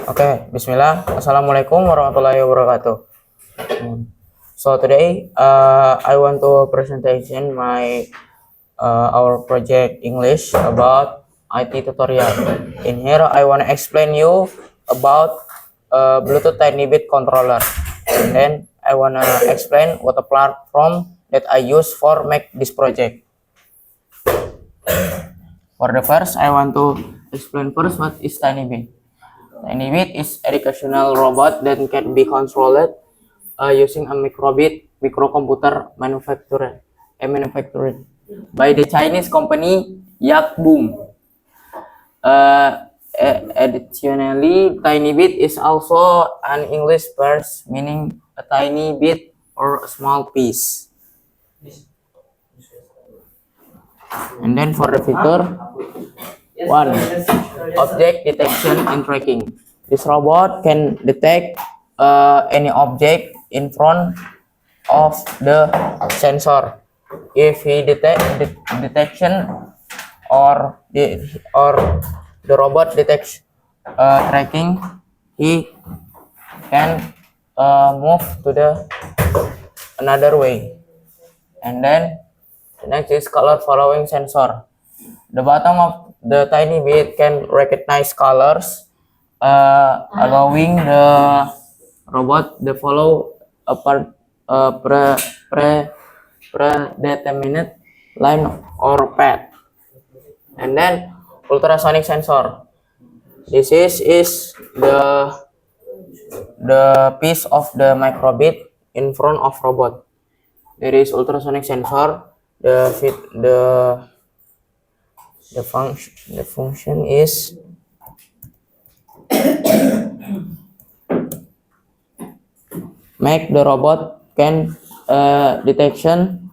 Oke, bismillah. Assalamualaikum warahmatullahi wabarakatuh. So today, I want to presentation our project English about IT tutorial. In here, I want to explain you about Bluetooth Tiny Bit controller, and then I want to explain what the platform that I use for make this project. For the first, I want to explain first what is Tiny Bit. Tiny Bit is educational robot that can be controlled using a microcomputer manufactured by the Chinese company Yakboom. Additionally, Tiny Bit is also an English word meaning a tiny bit or a small piece. And then for the feature, one, object detection and tracking. This robot can detect any object in front of the sensor. If he detection or the robot detects tracking, he can move to the another way. And then the next is color following sensor. The bottom of the Tiny Bit can recognize colors, allowing the robot to follow a predetermined line or path. And then ultrasonic sensor. This is the piece of the microbit in front of robot. There is ultrasonic sensor. The function is make the robot can detection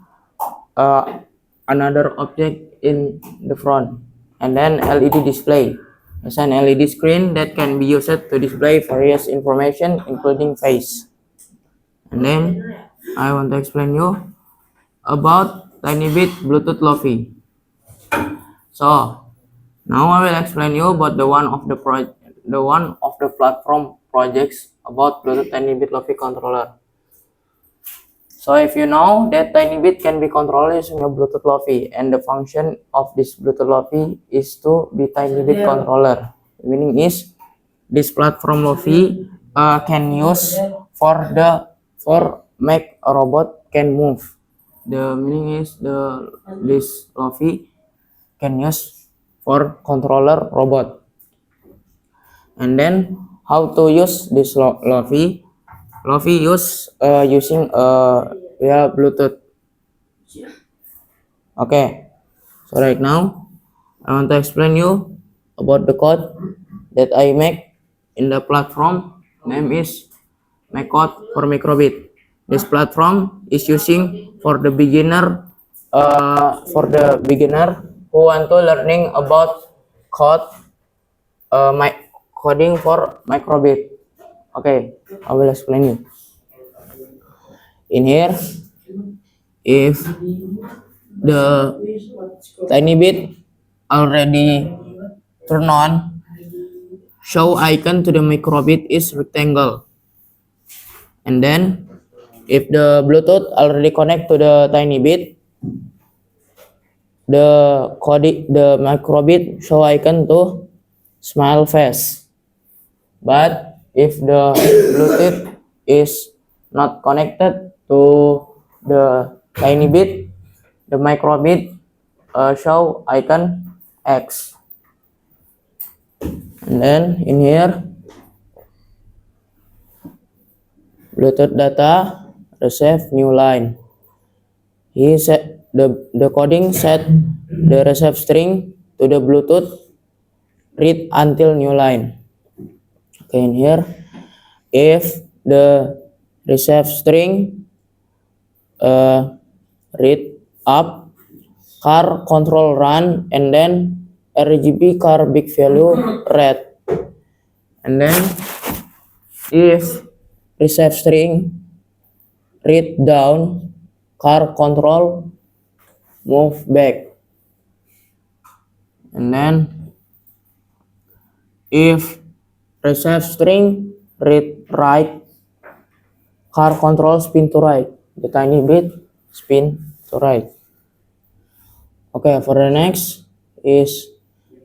another object in the front, and then LED display is an LED screen that can be used to display various information including face. And then I want to explain you about Tiny Bit Bluetooth Lofi. So now I will explain you about the one of the platform projects about Bluetooth Tiny Bit Lofi controller. So if you know that Tiny Bit can be controlled using a Bluetooth Lofi, and the function of this Bluetooth Lofi is to be Tiny Bit controller. The meaning is this platform Lofi can use for make a robot can move. The meaning is this Lofi can use for controller robot. And then how to use this Lofi? Lofi use using via Bluetooth. Okay, so right now I want to explain you about the code that I make in the platform. Name is my code for microbit. This platform is using for the beginner who want to learning about code my coding for microbit. Okay, I will explain you. In here, if the Tiny Bit already turn on, show icon to the microbit is rectangle. And then if the Bluetooth already connect to the Tiny Bit, the microbit show icon to smile face. But if the Bluetooth is not connected to the Tiny Bit, the microbit show icon X. And then in here, Bluetooth data receive new line. He set the coding set the receive string to the Bluetooth read until new line. Okay, in here, if the receive string read up, car control run, and then RGB car big value red. And then if receive string read down, car control move back. And then if receive string, read right, car control spin to right. The tiny bit spin to right. Okay, for the next is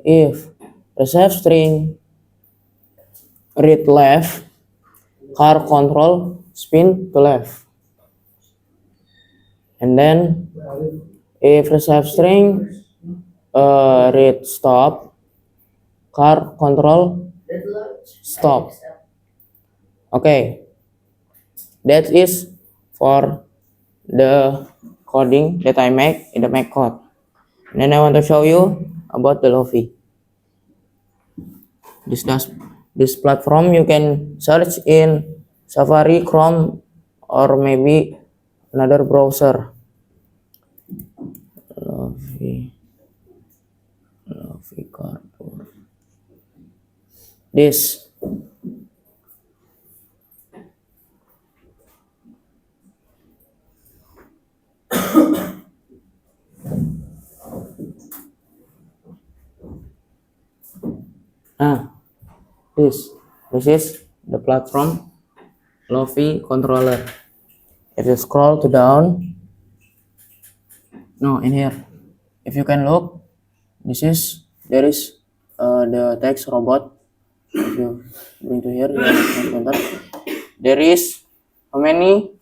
if receive string, read left, car control spin to left. And then if receive string, read stop, car control stop. Okay, that is for the coding that I make in the Mac code. And then I want to show you about the Lofi. This platform you can search in Safari, Chrome, or maybe another browser. Lofi Cartoon. This. This is the platform Lofi controller. If you scroll to down, no, in here, if you can look, there is the text robot. If you bring to here, there is how many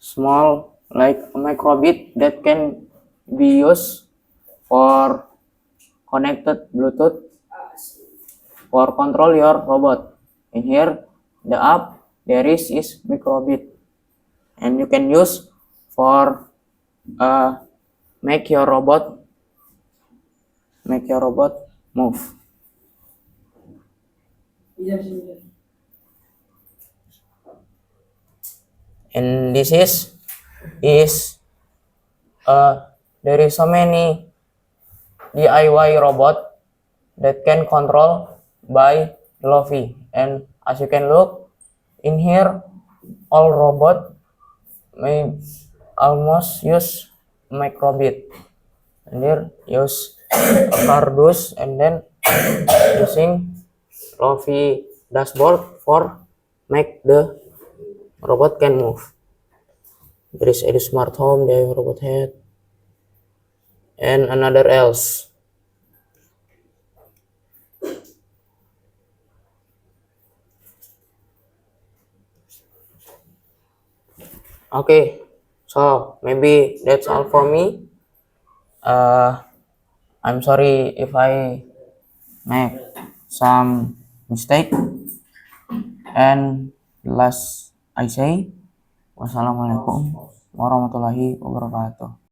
small like a microbit that can be used for connected Bluetooth for control your robot. In here, the app there is microbit, and you can use for make your robot move. And this is there is so many DIY robot that can control by Lofi. And as you can look in here, all robot may almost use microbit. And here use a Cardus, and then using Lofi dashboard for make the robot can move. There is a smart home, the robot head, and another else. Okay, so maybe that's all for me. I'm sorry if I make some mistake. And last I say, wassalamualaikum warahmatullahi wabarakatuh.